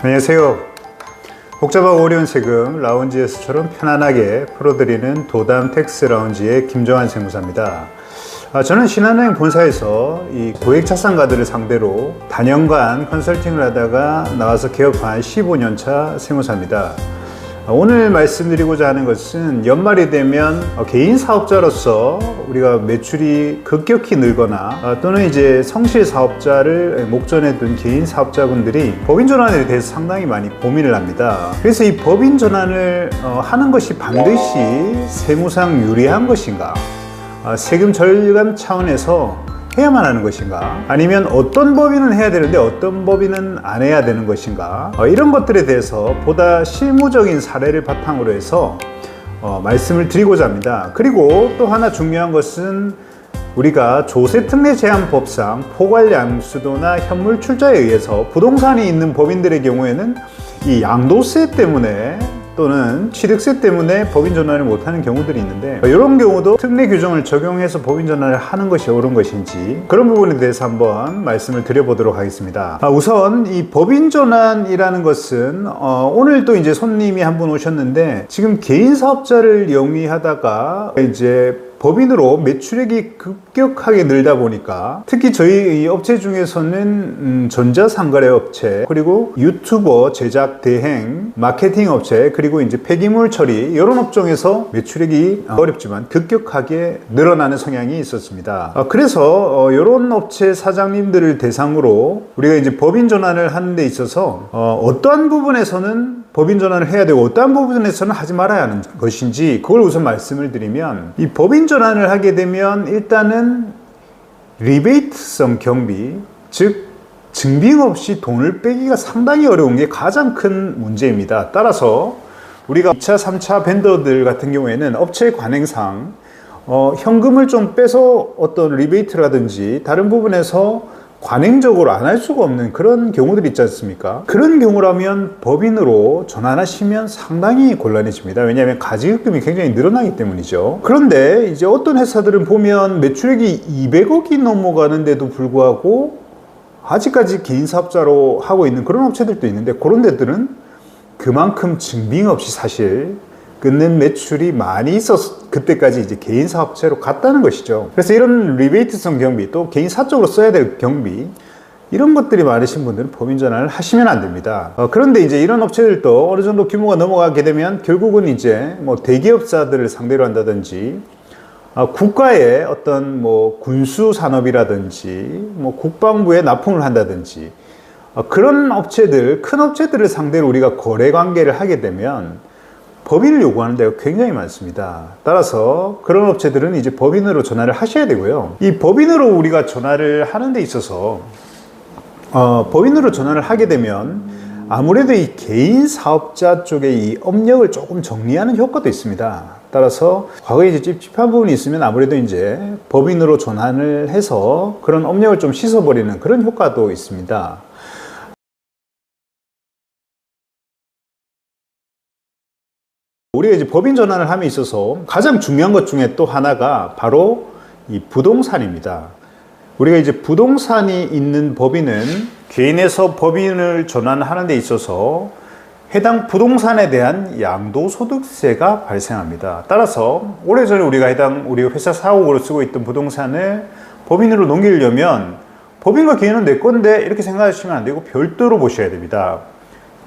안녕하세요. 복잡하고 어려운 세금 라운지에서처럼 편안하게 풀어드리는 도담 텍스 라운지의 김정환 세무사입니다. 저는 신한은행 본사에서 이 고액자산가들을 상대로 단연간 컨설팅을 하다가 나와서 개업한 15년차 세무사입니다. 오늘 말씀드리고자 하는 것은 연말이 되면 개인 사업자로서 우리가 매출이 급격히 늘거나 또는 이제 성실 사업자를 목전에 둔 개인 사업자분들이 법인 전환에 대해서 상당히 많이 고민을 합니다. 그래서 이 법인 전환을 하는 것이 반드시 세무상 유리한 것인가? 세금 절감 차원에서 해야만 하는 것인가? 아니면 어떤 법인은 해야 되는데 어떤 법인은 안 해야 되는 것인가? 이런 것들에 대해서 보다 실무적인 사례를 바탕으로 해서 말씀을 드리고자 합니다. 그리고 또 하나 중요한 것은 우리가 조세특례제한법상 포괄양수도나 현물 출자에 의해서 부동산이 있는 법인들의 경우에는 이 양도세 때문에 또는 취득세 때문에 법인 전환을 못하는 경우들이 있는데 이런 경우도 특례 규정을 적용해서 법인 전환을 하는 것이 옳은 것인지 그런 부분에 대해서 한번 말씀을 드려보도록 하겠습니다. 우선 이 법인 전환이라는 것은 오늘 또 이제 손님이 한 분 오셨는데 지금 개인 사업자를 영위하다가 이제 법인으로 매출액이 급격하게 늘다 보니까 특히 저희 이 업체 중에서는 전자상거래 업체 그리고 유튜버 제작 대행 마케팅 업체 그리고 이제 폐기물 처리 이런 업종에서 매출액이 어렵지만 급격하게 늘어나는 성향이 있었습니다. 그래서 이런 업체 사장님들을 대상으로 우리가 이제 법인 전환을 하는 데 있어서 어떠한 부분에서는 법인 전환을 해야 되고 어떠한 부분에서는 하지 말아야 하는 것인지 그걸 우선 말씀을 드리면 이 법인 전환을 하게 되면 일단은 리베이트성 경비 즉 증빙 없이 돈을 빼기가 상당히 어려운 게 가장 큰 문제입니다. 따라서 우리가 2차, 3차 벤더들 같은 경우에는 업체 관행상 현금을 좀 빼서 어떤 리베이트라든지 다른 부분에서 관행적으로 안 할 수가 없는 그런 경우들이 있지 않습니까? 그런 경우라면 법인으로 전환하시면 상당히 곤란해집니다. 왜냐하면 가지급금이 굉장히 늘어나기 때문이죠. 그런데 이제 어떤 회사들은 보면 매출액이 200억이 넘어가는데도 불구하고 아직까지 개인 사업자로 하고 있는 그런 업체들도 있는데 그런 데들은 그만큼 증빙 없이 사실 끊는 매출이 많이 있어서 그때까지 이제 개인 사업체로 갔다는 것이죠. 그래서 이런 리베이트성 경비 또 개인 사적으로 써야 될 경비 이런 것들이 많으신 분들은 법인 전환을 하시면 안 됩니다. 그런데 이제 이런 업체들도 어느 정도 규모가 넘어가게 되면 결국은 이제 뭐 대기업사들을 상대로 한다든지 국가의 어떤 뭐 군수 산업이라든지 뭐 국방부에 납품을 한다든지 그런 업체들 큰 업체들을 상대로 우리가 거래 관계를 하게 되면 법인을 요구하는 데가 굉장히 많습니다. 따라서 그런 업체들은 이제 법인으로 전환을 하셔야 되고요. 이 법인으로 우리가 전환을 하는 데 있어서 법인으로 전환을 하게 되면 아무래도 이 개인 사업자 쪽의 이 업력을 조금 정리하는 효과도 있습니다. 따라서 과거에 이제 찝찝한 부분이 있으면 아무래도 이제 법인으로 전환을 해서 그런 업력을 좀 씻어버리는 그런 효과도 있습니다. 우리가 이제 법인 전환을 함에 있어서 가장 중요한 것 중에 또 하나가 바로 이 부동산입니다. 우리가 이제 부동산이 있는 법인은 개인에서 법인을 전환하는 데 있어서 해당 부동산에 대한 양도소득세가 발생합니다. 따라서 오래전에 우리가 우리 회사 사옥으로 쓰고 있던 부동산을 법인으로 넘기려면 법인과 개인은 내 건데 이렇게 생각하시면 안 되고 별도로 보셔야 됩니다.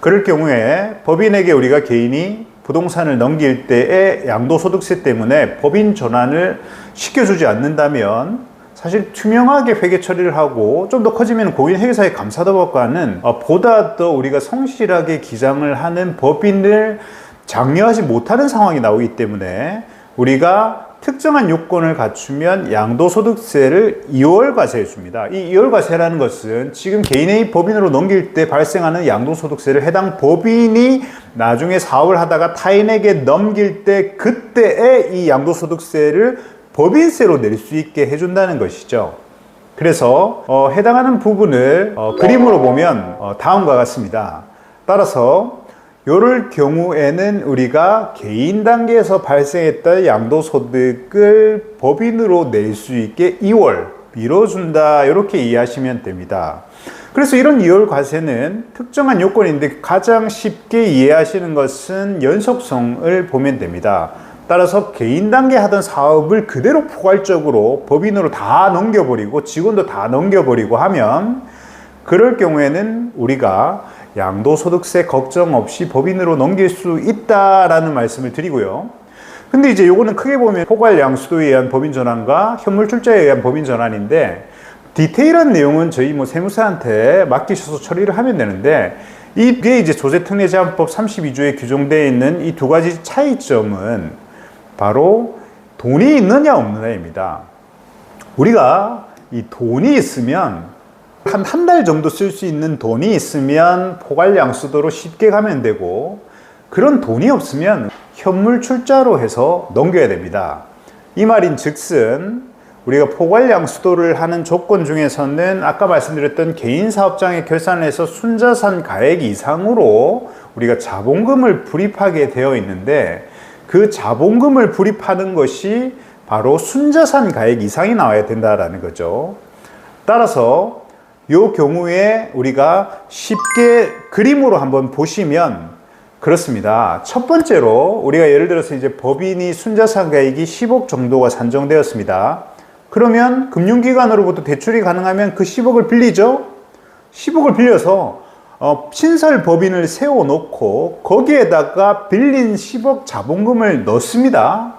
그럴 경우에 법인에게 우리가 개인이 부동산을 넘길 때의 양도소득세 때문에 법인 전환을 시켜주지 않는다면 사실 투명하게 회계 처리를 하고 좀 더 커지면 공인회계사에 감사도 받고 하는 보다 더 우리가 성실하게 기장을 하는 법인을 장려하지 못하는 상황이 나오기 때문에 우리가 특정한 요건을 갖추면 양도소득세를 2월 과세해 줍니다. 이 2월 과세라는 것은 지금 개인의 법인으로 넘길 때 발생하는 양도소득세를 해당 법인이 나중에 사업을 하다가 타인에게 넘길 때 그때의 이 양도소득세를 법인세로 낼 수 있게 해준다는 것이죠. 그래서 해당하는 부분을 그림으로 보면 다음과 같습니다. 따라서 이럴 경우에는 우리가 개인 단계에서 발생했던 양도소득을 법인으로 낼 수 있게 2월 미뤄준다 이렇게 이해하시면 됩니다. 그래서 이런 이율 과세는 특정한 요건인데 가장 쉽게 이해하시는 것은 연속성을 보면 됩니다. 따라서 개인 단계 하던 사업을 그대로 포괄적으로 법인으로 다 넘겨버리고 직원도 다 넘겨버리고 하면 그럴 경우에는 우리가 양도소득세 걱정 없이 법인으로 넘길 수 있다라는 말씀을 드리고요. 근데 이제 요거는 크게 보면 포괄 양수도에 의한 법인 전환과 현물 출자에 의한 법인 전환인데 디테일한 내용은 저희 세무사한테 맡기셔서 처리를 하면 되는데 이게 이제 조세특례제한법 32조에 규정되어 있는 이 두 가지 차이점은 바로 돈이 있느냐 없느냐입니다. 우리가 이 돈이 있으면 한 달 정도 쓸 수 있는 돈이 있으면 포괄 양수도로 쉽게 가면 되고 그런 돈이 없으면 현물 출자로 해서 넘겨야 됩니다. 이 말인 즉슨 우리가 포괄 양수도를 하는 조건 중에서는 아까 말씀드렸던 개인 사업장에 결산을 해서 순자산 가액 이상으로 우리가 자본금을 불입하게 되어 있는데 그 자본금을 불입하는 것이 바로 순자산 가액 이상이 나와야 된다라는 거죠. 따라서 이 경우에 우리가 쉽게 그림으로 한번 보시면 그렇습니다. 첫 번째로 우리가 예를 들어서 이제 법인이 순자산 가액이 10억 정도가 산정되었습니다. 그러면 금융기관으로부터 대출이 가능하면 그 10억을 빌리죠. 10억을 빌려서 신설 법인을 세워놓고 거기에다가 빌린 10억 자본금을 넣습니다.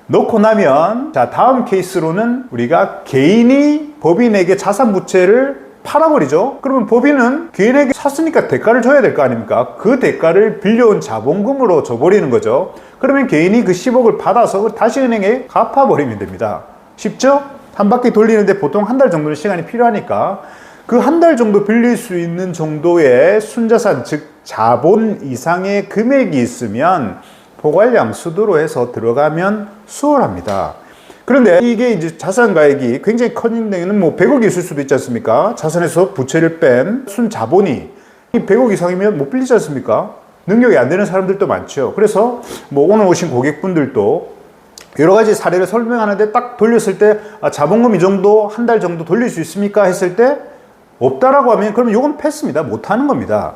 넣고 나면 자 다음 케이스로는 우리가 개인이 법인에게 자산 부채를 팔아버리죠. 그러면 법인은 개인에게 샀으니까 대가를 줘야 될 거 아닙니까? 그 대가를 빌려온 자본금으로 줘버리는 거죠. 그러면 개인이 그 10억을 받아서 다시 은행에 갚아버리면 됩니다. 쉽죠? 한 바퀴 돌리는데 보통 한 달 정도는 시간이 필요하니까 그 한 달 정도 빌릴 수 있는 정도의 순자산, 즉 자본 이상의 금액이 있으면 포괄양수도로 해서 들어가면 수월합니다. 그런데 이게 이제 자산가액이 굉장히 커진 데는 100억이 있을 수도 있지 않습니까? 자산에서 부채를 뺀 순자본이 100억 이상이면 못 빌리지 않습니까? 능력이 안 되는 사람들도 많죠. 그래서 오늘 오신 고객분들도 여러 가지 사례를 설명하는데 딱 돌렸을 때 자본금 이 정도 한 달 정도 돌릴 수 있습니까? 했을 때 없다라고 하면 그러면 이건 패스입니다. 못하는 겁니다.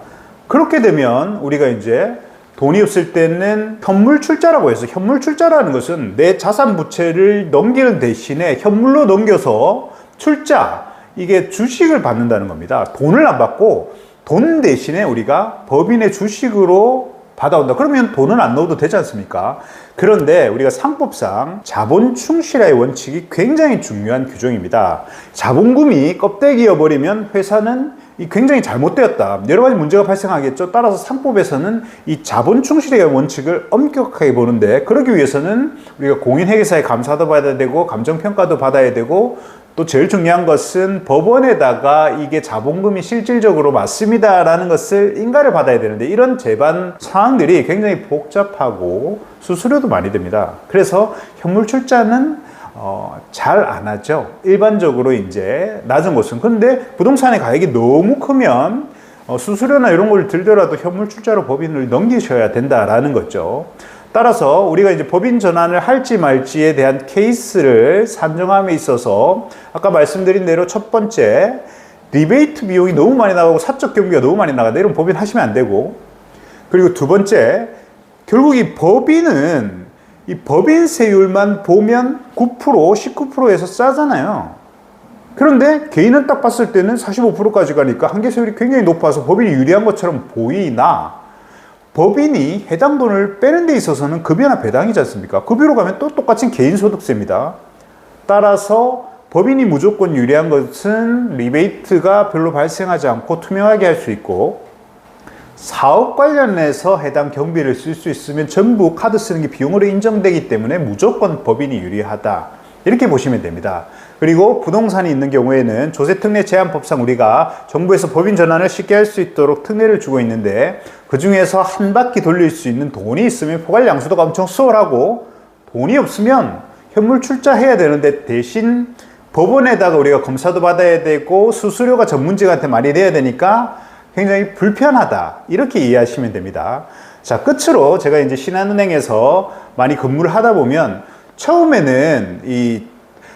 그렇게 되면 우리가 이제 돈이 없을 때는 현물 출자라고 해서 현물 출자라는 것은 내 자산 부채를 넘기는 대신에 현물로 넘겨서 출자, 이게 주식을 받는다는 겁니다. 돈을 안 받고 돈 대신에 우리가 법인의 주식으로 받아온다. 그러면 돈은 안 넣어도 되지 않습니까? 그런데 우리가 상법상 자본 충실화의 원칙이 굉장히 중요한 규정입니다. 자본금이 껍데기여버리면 회사는 굉장히 잘못되었다. 여러 가지 문제가 발생하겠죠. 따라서 상법에서는 이 자본 충실의 원칙을 엄격하게 보는데 그러기 위해서는 우리가 공인회계사의 감사도 받아야 되고 감정평가도 받아야 되고 또 제일 중요한 것은 법원에다가 이게 자본금이 실질적으로 맞습니다라는 것을 인가를 받아야 되는데 이런 제반 사항들이 굉장히 복잡하고 수수료도 많이 듭니다. 그래서 현물 출자는 잘 안 하죠. 일반적으로 이제 낮은 곳은. 근데 부동산의 가격이 너무 크면 수수료나 이런 걸 들더라도 현물 출자로 법인을 넘기셔야 된다라는 거죠. 따라서 우리가 이제 법인 전환을 할지 말지에 대한 케이스를 산정함에 있어서 아까 말씀드린 대로 첫 번째 리베이트 비용이 너무 많이 나가고 사적 경비가 너무 많이 나가다 이런 법인 하시면 안 되고, 그리고 두 번째 결국 이 법인은 이 법인세율만 보면 9%, 19%에서 싸잖아요. 그런데 개인은 딱 봤을 때는 45%까지 가니까 한계세율이 굉장히 높아서 법인이 유리한 것처럼 보이나 법인이 해당 돈을 빼는 데 있어서는 급여나 배당이지 않습니까? 급여로 가면 또 똑같이 개인소득세입니다. 따라서 법인이 무조건 유리한 것은 리베이트가 별로 발생하지 않고 투명하게 할 수 있고, 사업 관련해서 해당 경비를 쓸 수 있으면 전부 카드 쓰는 게 비용으로 인정되기 때문에 무조건 법인이 유리하다. 이렇게 보시면 됩니다. 그리고 부동산이 있는 경우에는 조세특례 제한법상 우리가 정부에서 법인 전환을 쉽게 할 수 있도록 특례를 주고 있는데 그 중에서 한 바퀴 돌릴 수 있는 돈이 있으면 포괄 양수도가 엄청 수월하고, 돈이 없으면 현물 출자해야 되는데 대신 법원에다가 우리가 검사도 받아야 되고 수수료가 전문직한테 많이 내야 되니까 굉장히 불편하다. 이렇게 이해하시면 됩니다. 자, 끝으로 제가 이제 신한은행에서 많이 근무를 하다 보면 처음에는 이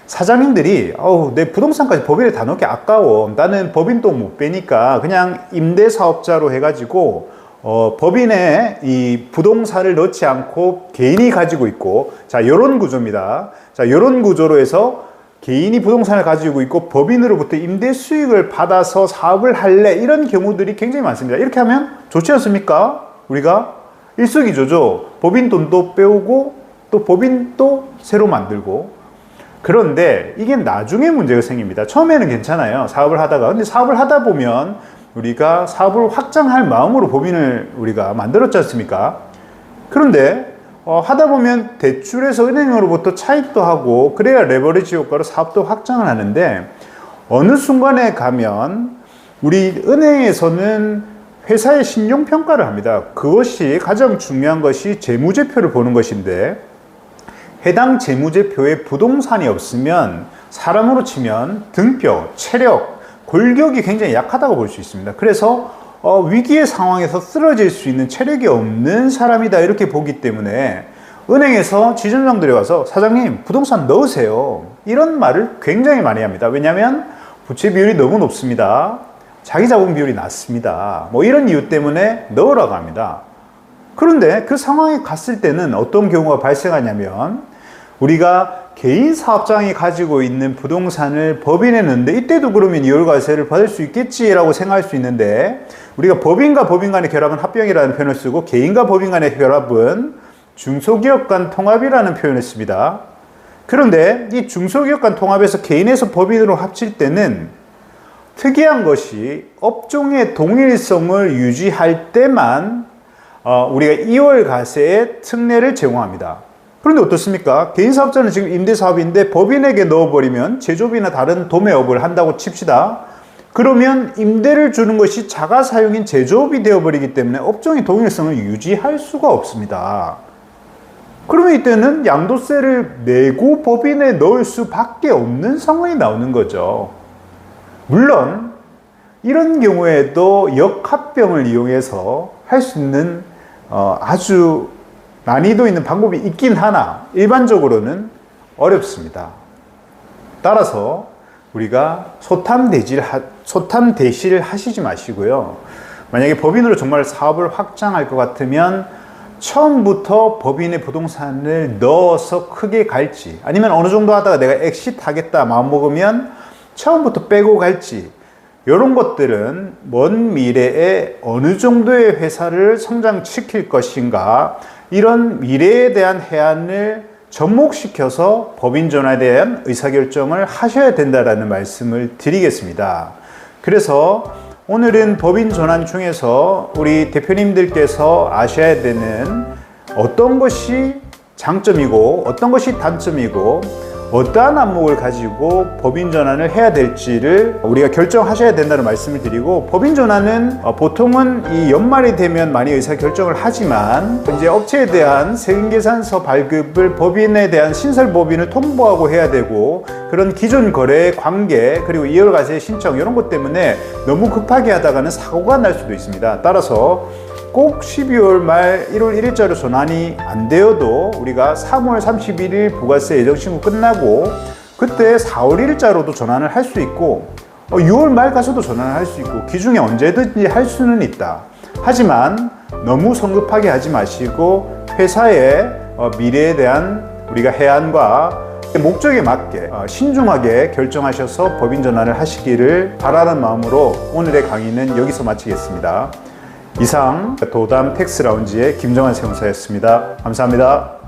사장님들이 내 부동산까지 법인에 다 넣기 아까워. 나는 법인도 못 빼니까 그냥 임대사업자로 해가지고 법인에 이 부동산을 넣지 않고 개인이 가지고 있고, 자, 요런 구조입니다. 자, 요런 구조로 해서 개인이 부동산을 가지고 있고 법인으로부터 임대 수익을 받아서 사업을 할래, 이런 경우들이 굉장히 많습니다. 이렇게 하면 좋지 않습니까? 우리가 일석이조죠. 법인 돈도 빼오고 또 법인도 새로 만들고. 그런데 이게 나중에 문제가 생깁니다. 처음에는 괜찮아요, 사업을 하다가. 근데 사업을 하다 보면 우리가 사업을 확장할 마음으로 법인을 우리가 만들었지 않습니까? 그런데 하다 보면 대출에서 은행으로부터 차입도 하고, 그래야 레버리지 효과로 사업도 확장을 하는데, 어느 순간에 가면 우리 은행에서는 회사의 신용평가를 합니다. 그것이 가장 중요한 것이 재무제표를 보는 것인데, 해당 재무제표에 부동산이 없으면 사람으로 치면 등뼈, 체력, 골격이 굉장히 약하다고 볼 수 있습니다. 그래서 위기의 상황에서 쓰러질 수 있는 체력이 없는 사람이다, 이렇게 보기 때문에 은행에서 지점장들이 와서 사장님 부동산 넣으세요, 이런 말을 굉장히 많이 합니다. 왜냐하면 부채 비율이 너무 높습니다, 자기 자본 비율이 낮습니다, 뭐 이런 이유 때문에 넣으라고 합니다. 그런데 그 상황에 갔을 때는 어떤 경우가 발생하냐면, 우리가 개인 사업장이 가지고 있는 부동산을 법인에 넣는데, 이때도 그러면 이월과세를 받을 수 있겠지라고 생각할 수 있는데, 우리가 법인과 법인 간의 결합은 합병이라는 표현을 쓰고, 개인과 법인 간의 결합은 중소기업 간 통합이라는 표현을 씁니다. 그런데 이 중소기업 간 통합에서 개인에서 법인으로 합칠 때는 특이한 것이 업종의 동일성을 유지할 때만 우리가 이월과세의 특례를 제공합니다. 그런데 어떻습니까? 개인 사업자는 지금 임대사업인데 법인에게 넣어버리면, 제조업이나 다른 도매업을 한다고 칩시다. 그러면 임대를 주는 것이 자가사용인 제조업이 되어버리기 때문에 업종의 동일성을 유지할 수가 없습니다. 그러면 이때는 양도세를 내고 법인에 넣을 수밖에 없는 상황이 나오는 거죠. 물론 이런 경우에도 역합병을 이용해서 할 수 있는 아주 난이도 있는 방법이 있긴 하나 일반적으로는 어렵습니다. 따라서 우리가 소탐대실을 하시지 마시고요. 만약에 법인으로 정말 사업을 확장할 것 같으면 처음부터 법인의 부동산을 넣어서 크게 갈지, 아니면 어느 정도 하다가 내가 엑시트 하겠다 마음먹으면 처음부터 빼고 갈지, 이런 것들은 먼 미래에 어느 정도의 회사를 성장시킬 것인가, 이런 미래에 대한 해안을 접목시켜서 법인 전환에 대한 의사결정을 하셔야 된다라는 말씀을 드리겠습니다. 그래서 오늘은 법인 전환 중에서 우리 대표님들께서 아셔야 되는 어떤 것이 장점이고 어떤 것이 단점이고 어떠한 안목을 가지고 법인 전환을 해야 될지를 우리가 결정하셔야 된다는 말씀을 드리고, 법인 전환은 보통은 이 연말이 되면 많이 의사결정을 하지만, 이제 업체에 대한 세금계산서 발급을 법인에 대한 신설법인을 통보하고 해야 되고, 그런 기존 거래 관계, 그리고 이월과세 신청, 이런 것 때문에 너무 급하게 하다가는 사고가 날 수도 있습니다. 따라서 꼭 12월 말 1월 1일자로 전환이 안 되어도 우리가 3월 31일 부가세 예정신고 끝나고 그때 4월 1일자로도 전환을 할 수 있고, 6월 말 가서도 전환을 할 수 있고, 기중에 언제든지 할 수는 있다. 하지만 너무 성급하게 하지 마시고 회사의 미래에 대한 우리가 해안과 목적에 맞게 신중하게 결정하셔서 법인 전환을 하시기를 바라는 마음으로 오늘의 강의는 여기서 마치겠습니다. 이상 도담 텍스 라운지의 김정환 세무사였습니다. 감사합니다.